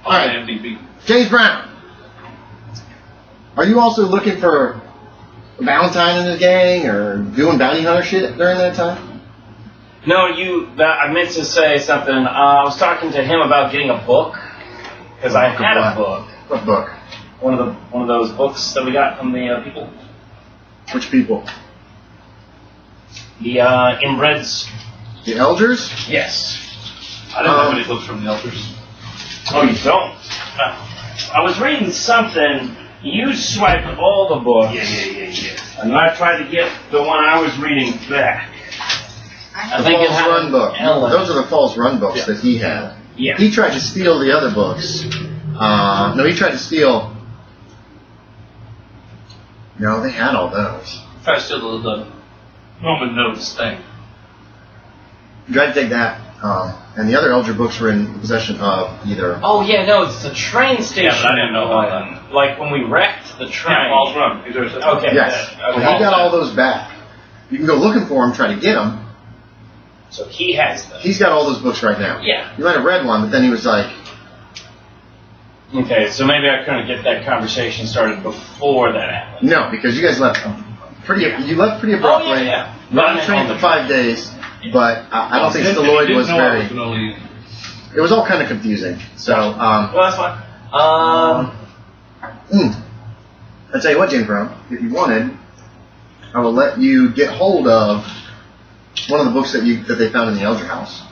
All right, MVP. James Brown. Are you also looking for a Valentine in the gang or doing bounty hunter shit during that time? No, I meant to say something. I was talking to him about getting a book because I had a book. What book? One of those books that we got from the people. Which people? The inbreds. The elders? Yes. I didn't have any books from the elders. Oh, you don't? I was reading something. You swiped all the books. Yeah. And I tried to get the one I was reading back. The Falls Run book. Those are the Falls Run books that he had. Yeah. He tried to steal the other books. No, he tried to steal... No, they had all those. Try to steal the Roman notes thing. He tried to take that, and the other Elder books were in possession of either... Oh, yeah, no, it's the train station. Yeah, but I didn't know about that. Like when we wrecked the train. Yeah, Falls Run. Okay. Yes. Okay. Well, he got all those back. You can go looking for them, try to get them. So he has them. He's got all those books right now. Yeah. You might have read one, but then he was like... Okay, so maybe I couldn't get that conversation started before that happened. No, because you guys left pretty abruptly. Oh, yeah. You were on the train for 5 days, but I don't think Stalloid was very... It was all kind of confusing. So, well, that's fine. I'll tell you what, James Brown, if you wanted, I will let you get hold of one of the books that they found in the Elder House.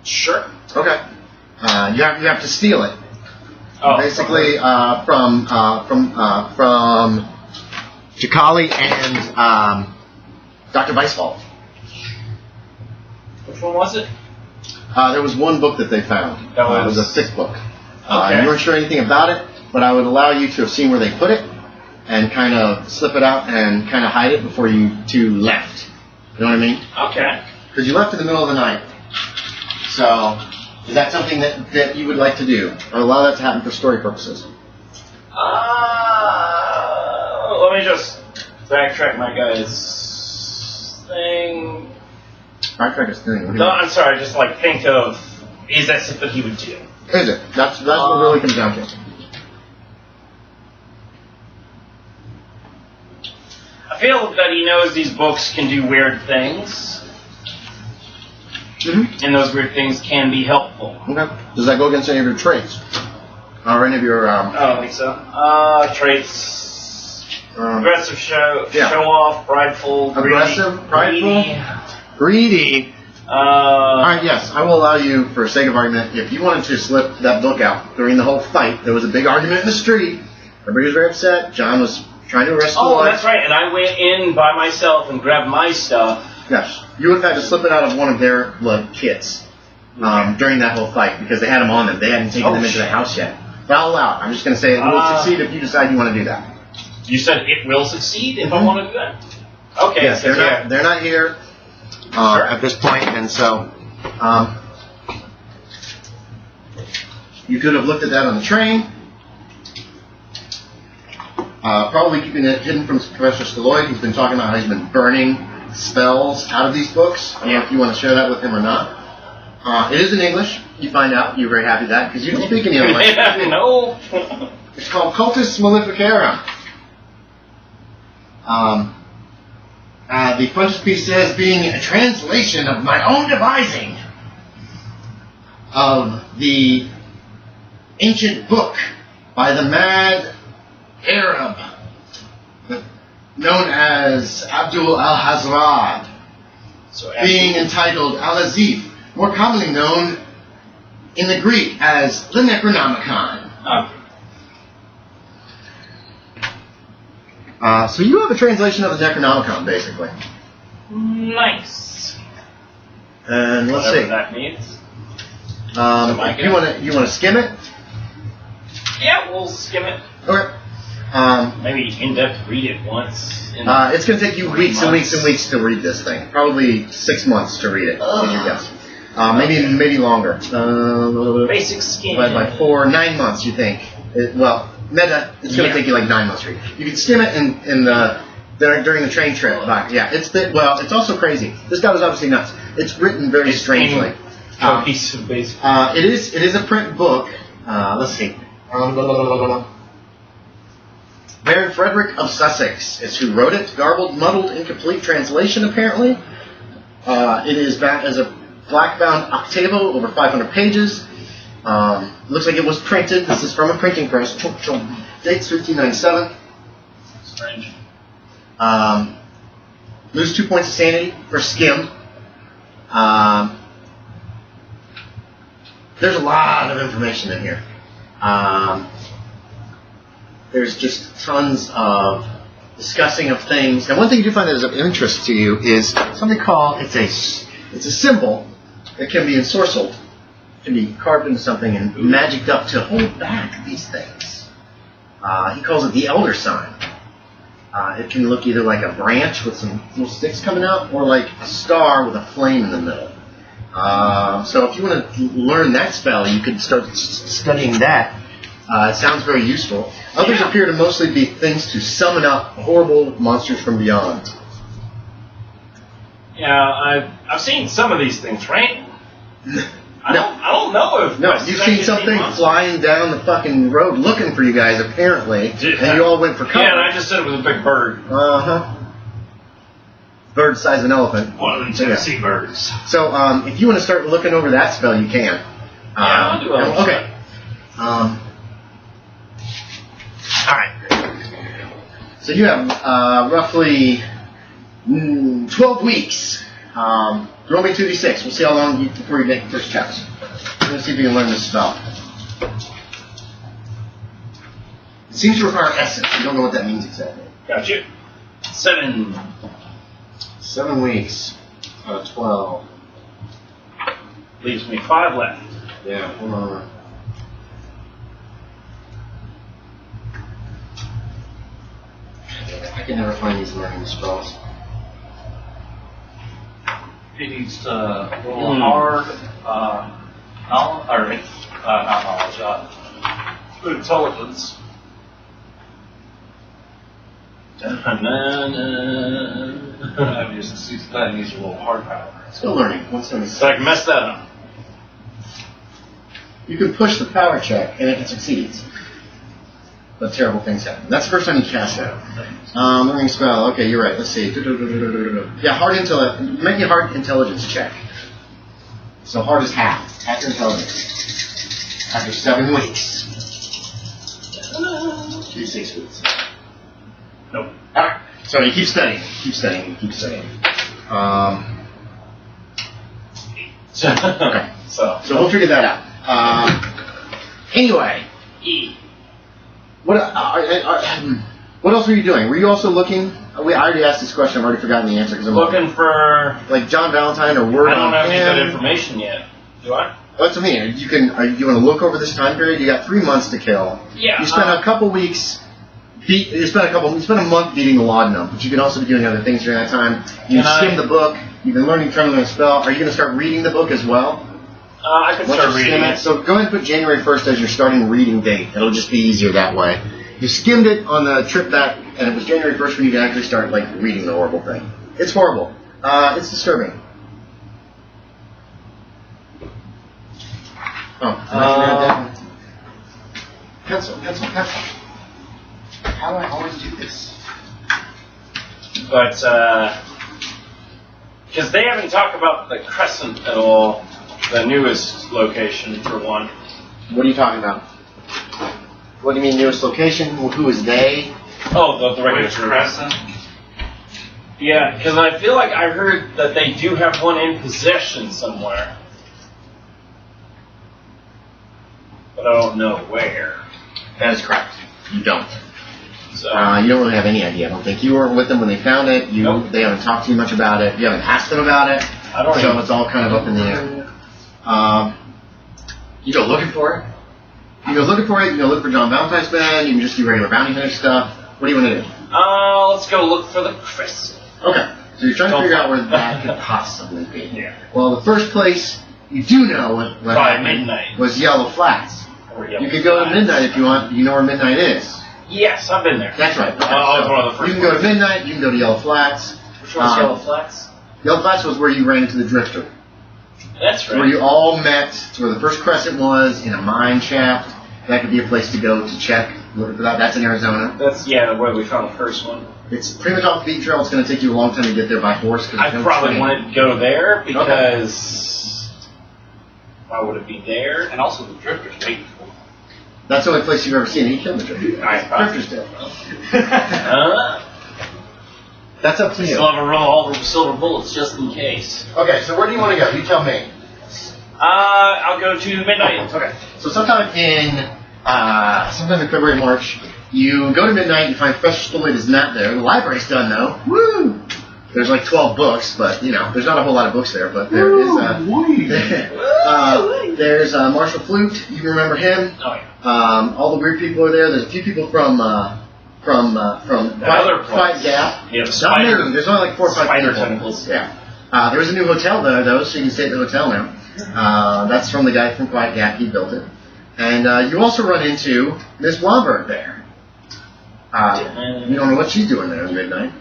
Sure. Okay. You have to steal it. Oh, basically, from Chikali and Dr. Weisfeld. Which one was it? There was one book that they found. It was a thick book. Okay. You weren't sure anything about it, but I would allow you to have seen where they put it and kind of slip it out and kind of hide it before you two left. You know what I mean? Okay. Because you left in the middle of the night. So, is that something that you would like to do? Or allow that to happen for story purposes? Let me just backtrack my guy's thing. Backtrack his thing. No, I'm sorry, just like think of, is that something he would do? Is it? That's what it really comes down to. I feel that he knows these books can do weird things. Mm-hmm. And those weird things can be helpful. Okay. Does that go against any of your traits? Or any of your... I don't think so. Traits... aggressive show off, prideful, aggressive, greedy, prideful, greedy. Alright, yes. I will allow you, for sake of argument, if you wanted to slip that book out during the whole fight, there was a big argument in the street. Everybody was very upset. John was trying to arrest Oh, that's right. And I went in by myself and grabbed my stuff. Yes. You would have had to slip it out of one of their kits during that whole fight because they had them on them. They hadn't taken them into the house yet. But I'll allow it. I'm just going to say it will succeed if you decide you want to do that. You said it will succeed if I want to do that? Okay. Yes, they're not here at this point, and so you could have looked at that on the train. Probably keeping it hidden from Professor Stalloid, who's been talking about how he's been burning spells out of these books. I don't know if you want to share that with him or not. It is in English. You find out. You're very happy with that because you don't speak any other language. No. It's called Cultus Maleficarum. The frontispiece says, being a translation of my own devising of the ancient book by the mad Arab known as Abdul al-Hazrad, being entitled Al-Azif, more commonly known in the Greek as the Necronomicon. So you have a translation of the Necronomicon, basically. Nice. And let's see. Whatever that means. You want to skim it? Yeah, we'll skim it. Okay. Maybe in-depth read it once. It's going to take you weeks and weeks and weeks to read this thing. Probably 6 months to read it, is your guess. Maybe longer. Basic skim. Divided by 4, 9 months, you think. Meta, it's going to take you like 9 months to read. You can skim it during the train trip back. Yeah, it's also crazy. This guy was obviously nuts. It's written very strangely. Cohesive, basically. It is a print book. Let's see. Baron Frederick of Sussex is who wrote it. Garbled, muddled, incomplete translation, apparently. It is back as a black-bound octavo, over 500 pages. Looks like it was printed. This is from a printing press. Dates 1597. Strange. Lose 2 points of sanity for skim. There's a lot of information in here. There's just tons of discussing of things. Now, one thing you do find that is of interest to you is something called, it's a symbol that can be ensorcelled, can be carved into something and magicked up to hold back these things. He calls it the elder sign. It can look either like a branch with some little sticks coming out, or like a star with a flame in the middle. So if you want to learn that spell, you could start studying that. It sounds very useful. Others appear to mostly be things to summon up horrible monsters from beyond. Yeah, I've seen some of these things, right? I don't know if... No, you've seen something flying down the fucking road looking for you guys, apparently, and you all went for cover. Yeah, and I just said it was a big bird. Uh-huh. Bird the size of an elephant. One of them Tennessee birds. So, if you want to start looking over that spell, you can. I'll do it. Okay. Alright. So you have roughly 12 weeks. Roll me 2d6. We'll see how long before you make the first checks. We're going to see if you can learn this spell. It seems to require essence. You don't know what that means exactly. Got you. 7. 7 weeks. 12. Leaves me 5 left. Yeah, hold on. I can never find these learning spells. He needs to roll hard, not knowledge, intelligence. That needs a little hard power. Still learning. 176. So I can mess that up. You can push the power check, and if it succeeds, but terrible things happen. That's the first time you cast it. Learning spell. Okay, you're right. Let's see. Yeah, make a hard intelligence check. So hard is half. Half your intelligence. After 7 weeks. 6 weeks. Nope. Alright. So you keep studying. Okay. So we'll figure that out. Anyway. What else were you doing? Were you also looking? I already asked this question. I've already forgotten the answer because I'm looking for like John Valentine or word. I don't on have any him. good information yet. Do I? That's what I mean. You want to look over this time period? You got 3 months to kill. Yeah. You spent a couple weeks. You spent a month beating the laudanum, but you can also be doing other things during that time. You skimmed the book. You've been learning to learn a spell. Are you going to start reading the book as well? I can start reading it. So go ahead and put January 1st as your starting reading date. It'll just be easier that way. You skimmed it on the trip back, and it was January 1st when you can actually start reading the horrible thing. It's horrible. It's disturbing. Pencil. How do I always do this? But because they haven't talked about the Crescent at all, the newest location for one. What are you talking about? What do you mean newest location? Who is they? Oh, the regular Which Crescent? Yeah, because I feel like I heard that they do have one in possession somewhere. But I don't know where. That is correct. You don't. So, you don't really have any idea. I don't think you were with them when they found it. Nope. They haven't talked to you much about it. You haven't asked them about it. I don't So know. it's all kind of up in the air. You go looking for it. You go look for John Valentine's band. You can just do regular bounty hunter stuff. What do you want to do? Let's go look for the Crescent. Okay. So you're trying to figure out where that could possibly be. Yeah. Well, the first place you do know what By happened midnight. was Yellow Flats. Or You could go to Midnight if you want. You know where Midnight is. Yes, I've been there. That's right. Okay, I was one of the first you can go to Midnight. You can go to Yellow Flats. Which one's Yellow Flats? Yellow Flats was where you ran into the Drifter. That's right. Where you all met. It's where the first crescent was, in a mine shaft. That could be a place to go to check. That's in Arizona. That's, where we found the first one. It's pretty much off the beat trail. It's going to take you a long time to get there by horse. I probably wouldn't go there because why would it be there? And also the drifter's waiting for him. That's the only place you've ever seen. He killed the drifter. Drifter's dead. That's up to you. Still have a row all the silver bullets just in case. Okay, so where do you want to go? You tell me. I'll go to midnight. Okay. So sometime in February, March, you go to midnight. You find Professor Stalloid is not there. The library's done though. Woo! There's like 12 books, but there's not a whole lot of books there. But there is. There's Marshall Flute. You can remember him. Oh yeah. All the weird people are there. There's a few people from Quiet Gap. Yeah, the Not spider. many. There's only like 4 or 5 Spider people. tentacles. Yeah. There is a new hotel there though, so you can stay at the hotel now. That's from the guy from Quiet Gap. He built it. And you also run into Miss Blomberg there. You don't know what she's doing there at midnight.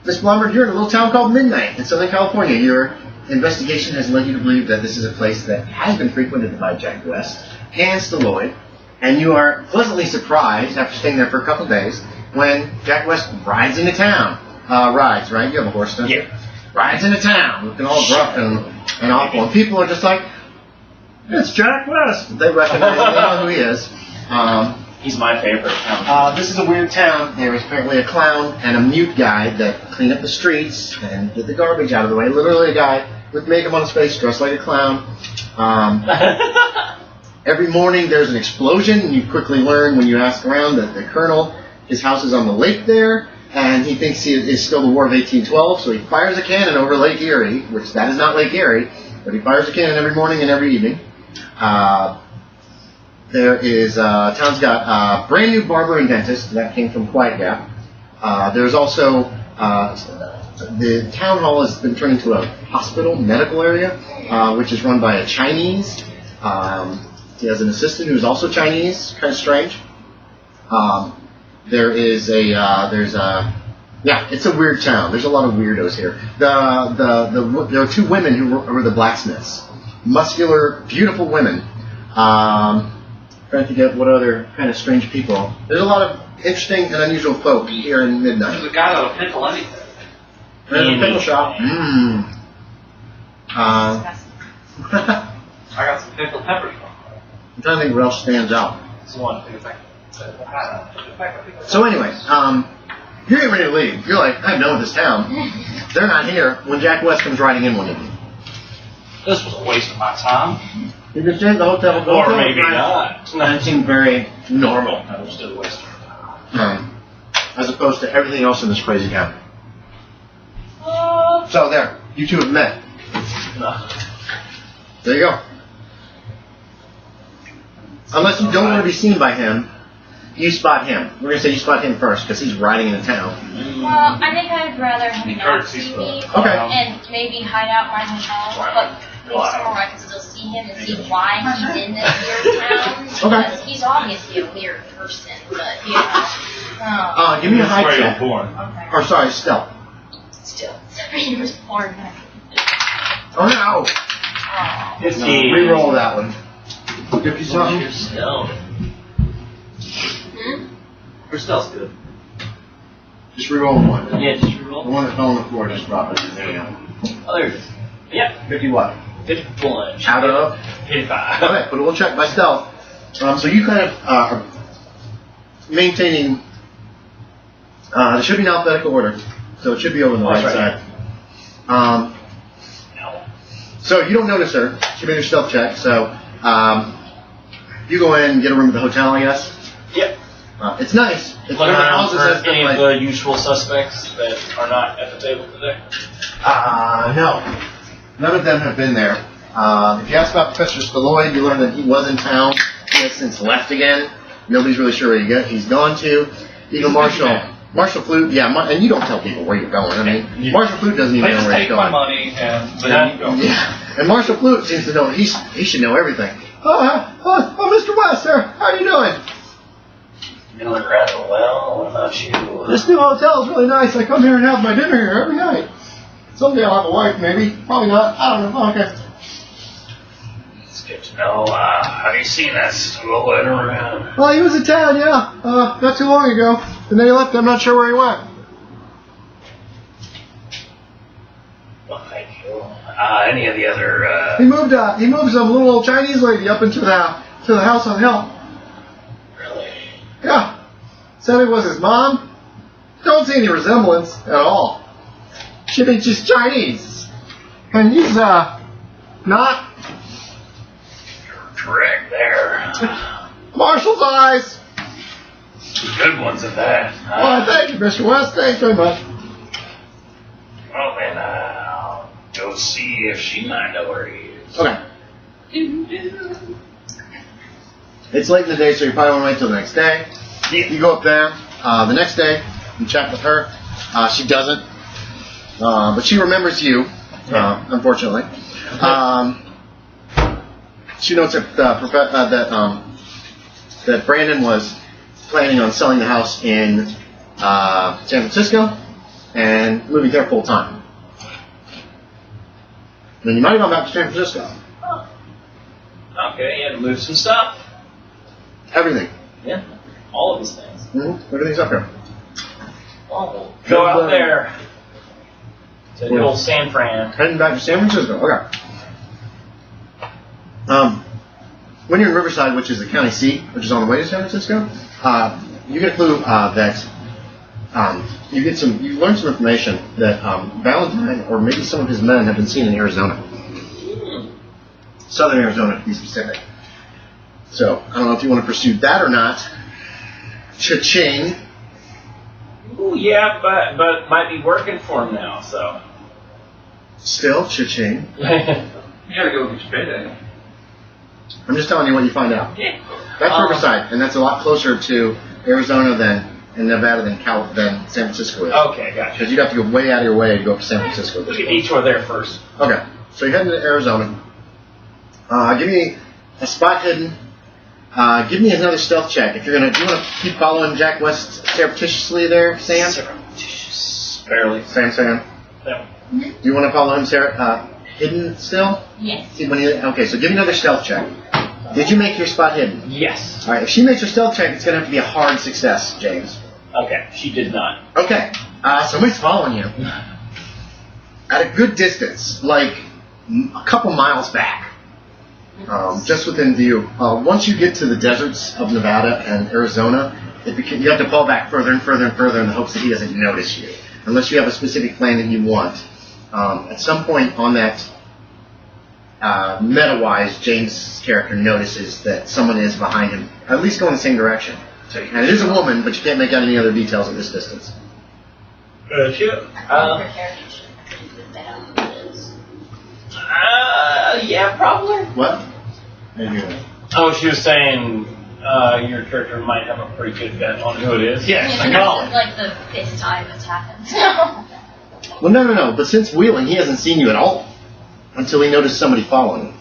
Miss Blomberg, you're in a little town called Midnight in Southern California. Your investigation has led you to believe that this is a place that has been frequented by Jack West and Stalloid. And you are pleasantly surprised after staying there for a couple of days when Jack West rides into town. Rides, right? You have a horse, don't you? Yeah. Rides into town, looking all gruff and awful. And people are just like, it's Jack West. They recognize him. They know who he is. He's my favorite. This is a weird town. There is apparently a clown and a mute guy that clean up the streets and get the garbage out of the way. Literally a guy with makeup on his face, dressed like a clown. Every morning there's an explosion, and you quickly learn when you ask around that the colonel, his house is on the lake there, and he thinks it is still the War of 1812, so he fires a cannon over Lake Erie, which that is not Lake Erie, but he fires a cannon every morning and every evening. There is, town's got a brand new barber and dentist, that came from Quiet Gap. There's also, the town hall has been turned into a hospital, medical area, which is run by a Chinese. He has an assistant who's also Chinese, kind of strange. It's a weird town. There's a lot of weirdos here. There are 2 women who were the blacksmiths. Muscular, beautiful women. Trying to get what other kind of strange people. There's a lot of interesting and unusual folk here in Midnight. There's a guy that'll pickle anything. There's a pickle shop. I got some pickled peppers. I'm trying to think what else stands out. It's one thing. So anyway, you're getting ready to leave. You're like, I'm done with this town. They're not here when Jack West comes riding in one evening. This was a waste of my time. You just stayed at the hotel. Or maybe not. That seemed very normal. That was still a waste of my time. As opposed to everything else in this crazy town. So there, you 2 have met. There you go. Unless you don't want to be seen by him, you spot him. We're going to say you spot him first because he's riding into town. Well, I think I'd rather him not see me and maybe hide out my hotel, but maybe somewhere where I can still see him and see why he's in this weird town. Because he's obviously a weird person, but give me a hide check. Okay. Or sorry, stealth. Still, he was born. Oh no! 50. Reroll that one. 50 something? Her stealth's good. Just reroll 1. Yeah, just reroll. The one that fell on the floor just dropped it. There you go. Oh, there it is. Yep. 50 what? 51. Out of? 55. Okay, but we'll check by stealth. So you kind of are maintaining. There should be an alphabetical order, so it should be over on the right side. So you don't notice her. She made her stealth check. So you go in and get a room at the hotel, I guess. Yep. It's nice. It's Look around for has any of the usual suspects that are not at the table today. No. None of them have been there. If you ask about Professor Stalloid, you learn that he was in town. He has since left again. Nobody's really sure where he's gone to. Even Marshall Flute, and you don't tell people where you're going. I mean, Marshall Flute doesn't even know where he's going. Take my money and then you go. Yeah, and Marshall Flute seems to know. He should know everything. Oh, Mr. West, sir, how are you doing? Doing rather well. What about you? This new hotel is really nice. I come here and have my dinner here every night. Someday I'll have a wife, maybe. Probably not. I don't know. Okay. No, have you seen that Stalloid around? Well, he was in town, yeah. Not too long ago. And then he left. I'm not sure where he went. Well, thank you. Any of the other, He moved some little old Chinese lady up into the house on the hill. Really? Yeah. Said it was his mom. Don't see any resemblance at all. She thinks she's Chinese. And he's, not. You're correct there. Marshall's eyes. Good ones at that. Well, thank you, Mr. West. Thanks very much. Well, then, I'll go see if she might know where he is. Okay. It's late in the day, so you probably won't wait till the next day. You go up there. The next day, you chat with her. She doesn't. But she remembers you, unfortunately. She notes that Brandon was planning on selling the house in San Francisco and moving there full time. And you might have gone back to San Francisco. Oh. Okay, you had to move some stuff. Everything. Yeah, all of these things. Mm-hmm. Everything's up here. Oh, go out there to the old San Fran. Heading back to San Francisco. Okay. When you're in Riverside, which is the county seat, which is on the way to San Francisco, you get a clue that you learn some information that Valentine or maybe some of his men have been seen in Arizona, southern Arizona to be specific. So I don't know if you want to pursue that or not. Cha-ching. Ooh, yeah, but might be working for him now. So still cha-ching. You gotta go get your payday. I'm just telling you what you find out. Yeah. That's Riverside, and that's a lot closer to Arizona and Nevada than San Francisco is. Okay, gotcha. Because you'd have to go way out of your way to go up to San Francisco. We can detour there first. Okay, so you're heading to Arizona. Give me a spot hidden. Give me another stealth check. If you're gonna, do you want to keep following Jack West surreptitiously there, Sam? Surreptitious. Barely. Sam. Yeah. Do you want to follow him, Sarah? Hidden still? Yes. Okay, so give me another stealth check. Did you make your spot hidden? Yes. All right. If she makes her stealth check, it's gonna have to be a hard success, James. Okay, she did not. Okay. Somebody's following you at a good distance, like a couple miles back. Just within view. Once you get to the deserts of Nevada and Arizona, you have to fall back further and further and further in the hopes that he doesn't notice you, unless you have a specific plan that you want. At some point on that, meta-wise, James' character notices that someone is behind him, at least going the same direction. And it is a woman, but you can't make out any other details at this distance. Yeah, probably. What? Oh, she was saying your character might have a pretty good bet on who it is. Yes, I This know. is like the fifth time it's happened. Well, no. But since wheeling, he hasn't seen you at all until he noticed somebody following him.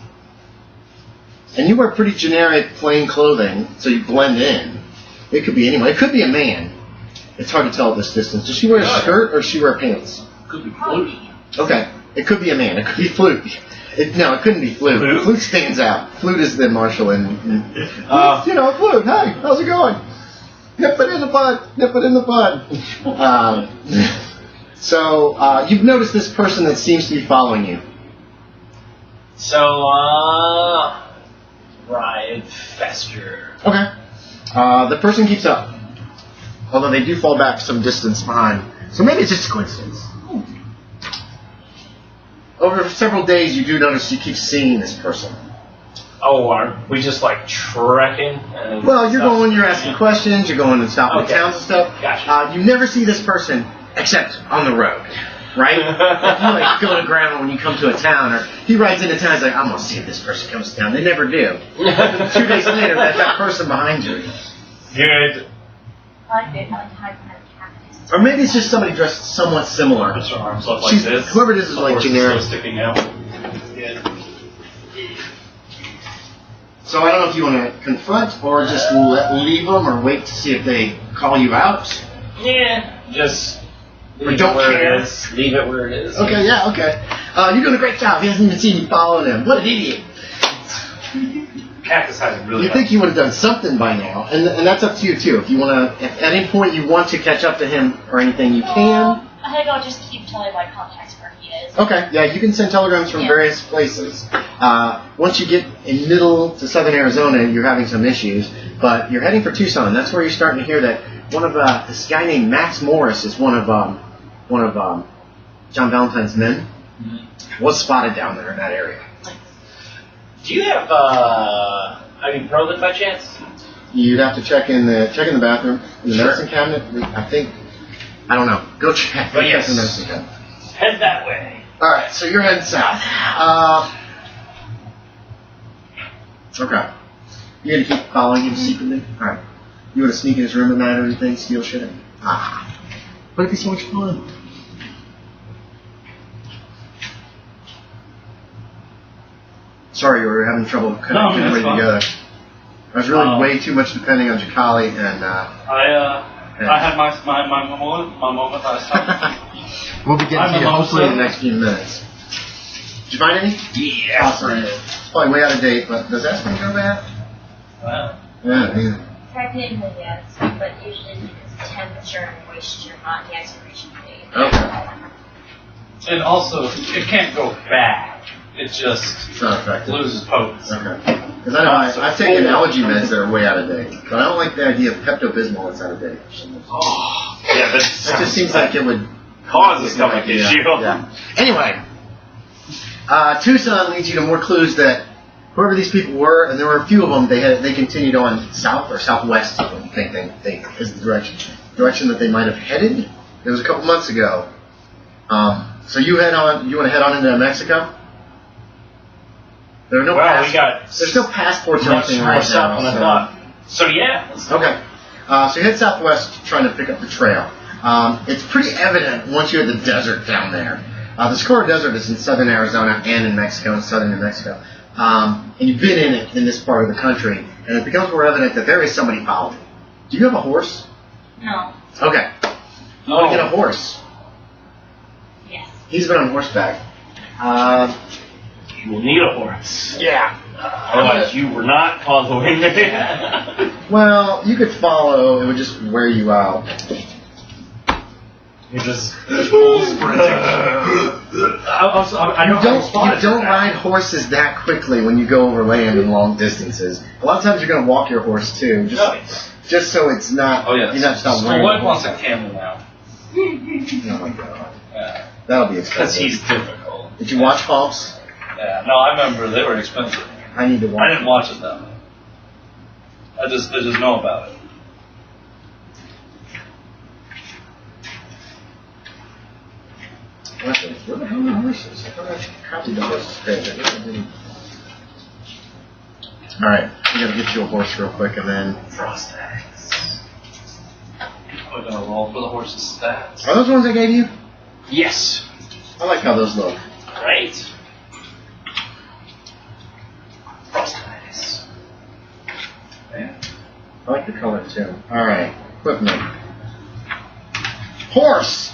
And you wear pretty generic, plain clothing, so you blend in. It could be anyone. It could be a man. It's hard to tell at this distance. Does she wear a skirt or does she wear pants? Could be Flute. Okay. It could be a man. It could be Flute. No, it couldn't be Flute. Flute stands out. Flute is the marshal and Flute. Hey, how's it going? Nip it in the bud. Nip it in the bud. So you've noticed this person that seems to be following you. So, Ride Fester. Okay. The person keeps up. Although they do fall back some distance behind. So maybe it's just a coincidence. Over several days, you do notice you keep seeing this person. Oh, are we just like trekking? Well, you're asking questions, you're going and stopping in towns and stuff. Gotcha. You never see this person except on the road, right? If you like go to grandma when you come to a town, or he rides into town, he's like, I'm gonna see if this person comes to town. They never do. 2 days later, there's that person behind you. Good. Or maybe it's just somebody dressed somewhat similar. Puts her arms up like this. Whoever it is like generic. Sticking out. Yeah. So I don't know if you want to confront or just leave them or wait to see if they call you out. Yeah, just leave don't it where care. it is. Leave it where it is. Okay, yeah, okay. You're doing a great job. He hasn't even seen you following him. What an idiot. Cactus hide really. You think he would have done something by now, and that's up to you too. If you want to, at any point you want to catch up to him or anything, you can. I think I'll just keep telling my contacts where he is. Okay, yeah, you can send telegrams from various places. Once you get in middle to southern Arizona, you're having some issues, but you're heading for Tucson. That's where you're starting to hear that one of this guy named Max Morris is one of John Valentine's men. Was spotted down there in that area. Do you have any Perlin by chance? You'd have to check in the bathroom in the medicine cabinet. I don't know. Go check. But yes. Check the medicine cabinet. Head that way. All right, so you're heading south. Okay. You're gonna keep following him secretly. All right. You want to sneak in his room at night or anything, steal shit? But it'd be so much fun. Sorry, you were having trouble kind of getting everybody together. I was really way too much depending on Jacali and. I had my moment last time. We'll be getting to you hopefully in the next few minutes. Did you find any? Yeah. Awesome. It's probably way out of date, but does aspirin go bad? Yeah. Technically, yes, but usually because temperature and moisture, not the expiration date. Okay. And also, it can't go bad. It just It's not effective. loses potency. Okay. Because I know I've taken allergy meds that are way out of date, but I don't like the idea of Pepto-Bismol that's out of date. Oh, yeah, that It just seems like it would cause a stomach issue. Yeah. Anyway, Tucson leads you to more clues that whoever these people were, and there were a few of them, they continued on south or southwest. I think they is the direction that they might have headed. It was a couple months ago. So you head on. You want to head on into Mexico? There are no there's no passports or anything right now. Than I thought. So yeah. Okay. So you head southwest trying to pick up the trail. It's pretty evident once you're in the desert down there. The Socorro Desert is in southern Arizona and in Mexico, in southern New Mexico. And you've been in it in this part of the country, and it becomes more evident that there is somebody following. Do you have a horse? No. Okay. You want to get a horse? Yes. He's been on horseback. You will need a horse. Yeah. Otherwise, you were not following me. Well, you could follow. It would just wear you out. You just full sprinting. I know You don't ride horses that quickly when you go over land and long distances. A lot of times you're going to walk your horse too, just so it's not. Oh yeah. You're not Stalloid wants a camel now. Oh my god. Yeah. That'll be Because expensive. he's difficult. Did you watch Hops? Yeah. No, I remember they were expensive. I need to watch. I didn't watch it though. I just know about it. Where the hell are the horses? I thought I copied the horses page. Alright, we gotta get you a horse real quick and then. Frost eggs. We're gonna roll for the horse's stats. Are those ones I gave you? Yes. I like how those look. Great. Frost eggs. Yeah. I like the color too. Alright, equipment. Horse!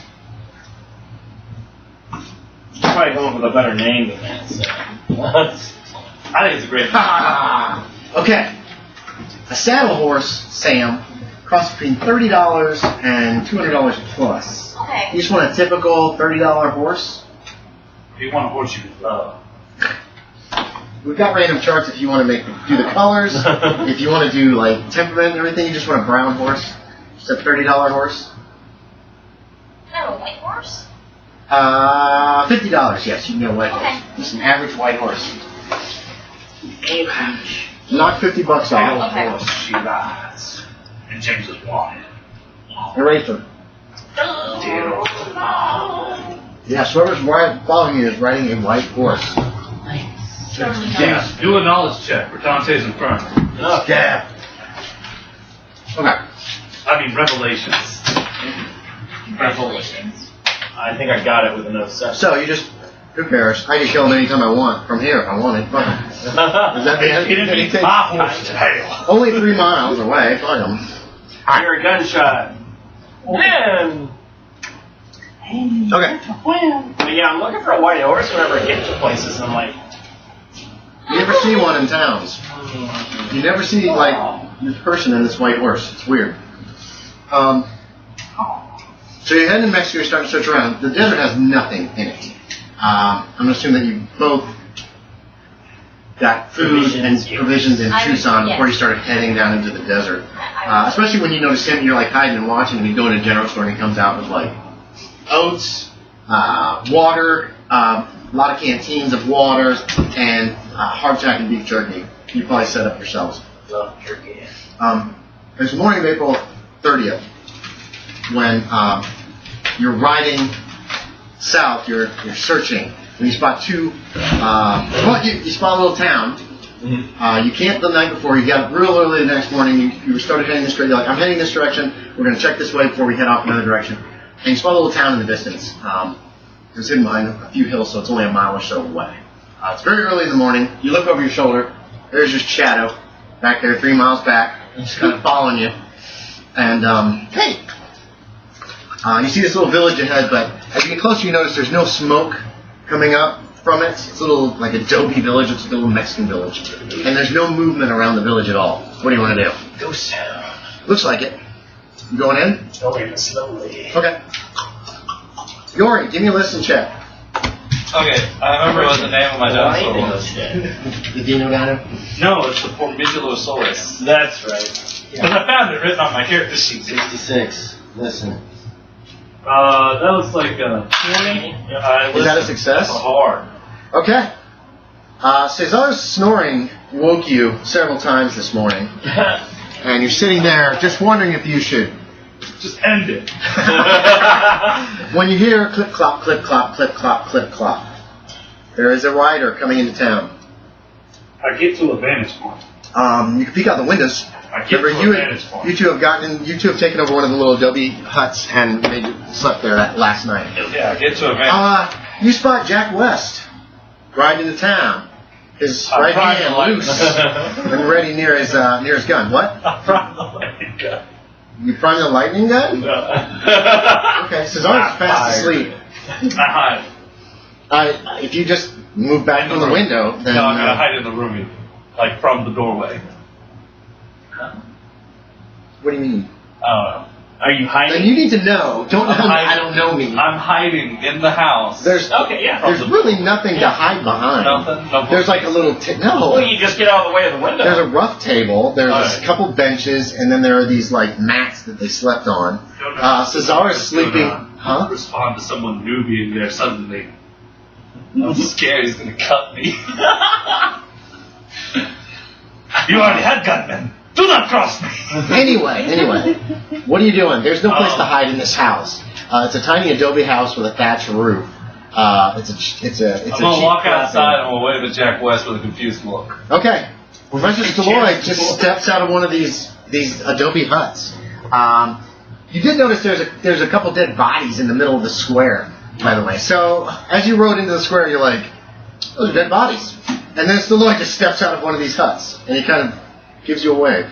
Probably come up with a better name than that. So. I think it's a great. Okay. A saddle horse, Sam, costs between $30 and $200 plus. Okay. You just want a typical $30 horse? If you want a horse, you can love. We've got random charts if you want to do the colors. If you want to do like temperament and everything, you just want a brown horse. Just a $30 horse. Can I have a white horse? $50. Yes, you can get a white horse. Just an average white horse. Knock $50 off. Okay. Horse she rides. And James is wanted. Eraser. Yes, whoever's following you is riding a white horse. James, do a knowledge check for Dante's Inferno. Yeah. Okay. I mean, Revelations. Congratulations. I think I got it with an 07. So you just, who cares? I can kill him anytime I want. From here, if I want it. Fuck him. Does that mean anything? My horse tail. Only 3 miles away. Fuck him. I hear a gunshot. Man. Okay. But yeah, I'm looking for a white horse whenever I get to places. And I'm like, You never see one in towns. You never see, like, this person in this white horse. It's weird. So you're heading to Mexico, you're starting to search around. The desert has nothing in it. I'm going to assume that you both got food and provisions in Tucson before you started heading down into the desert. Especially when you notice him, you're like hiding and watching, and you go to a general store and he comes out with like oats, water, a lot of canteens of water, and hardtack and beef jerky. You probably set up yourselves. Love jerky. It's the morning of April 30th when you're riding south, you're searching, and you spot you spot a little town. You camped the night before, you got up real early the next morning, you started heading this direction, you're like, I'm heading this direction, we're going to check this way before we head off another direction. And you spot a little town in the distance. It's hidden behind a few hills, so it's only a mile or so away. It's very early in the morning, you look over your shoulder, there's just shadow back there 3 miles back, just kind of following you. And, hey! You see this little village ahead, but as you get closer, you notice there's no smoke coming up from it. It's a little, like, adobe village. It's a little Mexican village. And there's no movement around the village at all. What do you want to do? Ghost town. Looks like it. You going in? Going slowly. Okay. Yorie, give me a listen check. Okay, I remember what the name of my dinosaur was. The Dino Dino? No, it's the Formidolosaurus. That's right. Because I found it written on my character sheet. 66. Listen. That looks like 20. Is that a success? That's hard. Okay. Cesar's snoring woke you several times this morning. And you're sitting there just wondering if you should just end it. When you hear clip clop, clip clop, clip clop, clip clop, there is a rider coming into town. I get to a vantage point. You can peek out the windows. I get to a vantage point. You two have taken over one of the little adobe huts and slept there last night. Yeah, I get to a vantage point. You spot Jack West riding into town. His right hand loose and ready near his gun. What? I'm from the lightning gun. You prime the lightning gun? No. Okay, Cesar's fast asleep. I hide. If you just move back from the window, then... No, I'm going to hide in the room, like from the doorway. What do you mean? I don't know. Are you hiding? Then you need to know. Don't know hiding. I don't know me. I'm hiding in the house. There's really nothing to hide behind. Nothing? No. There's like a little... No. Well, you just get out of the way of the window. There's a rough table, there's Right. a couple benches, and then there are these like mats that they slept on. Cesar is sleeping... Huh? Respond to someone new being there suddenly. I'm scared he's going to cut me. You already had gunmen. Do not cross me. Anyway, what are you doing? There's no place to hide in this house. It's a tiny adobe house with a thatched roof. I'm gonna walk outside and we'll wave at Jack West with a confused look. Okay. Professor Stalloid just steps out of one of these adobe huts. You did notice there's a couple dead bodies in the middle of the square, by the way. So as you rode into the square, you're like, those are dead bodies. And then Stalloid just steps out of one of these huts, and he kind of gives you a wave.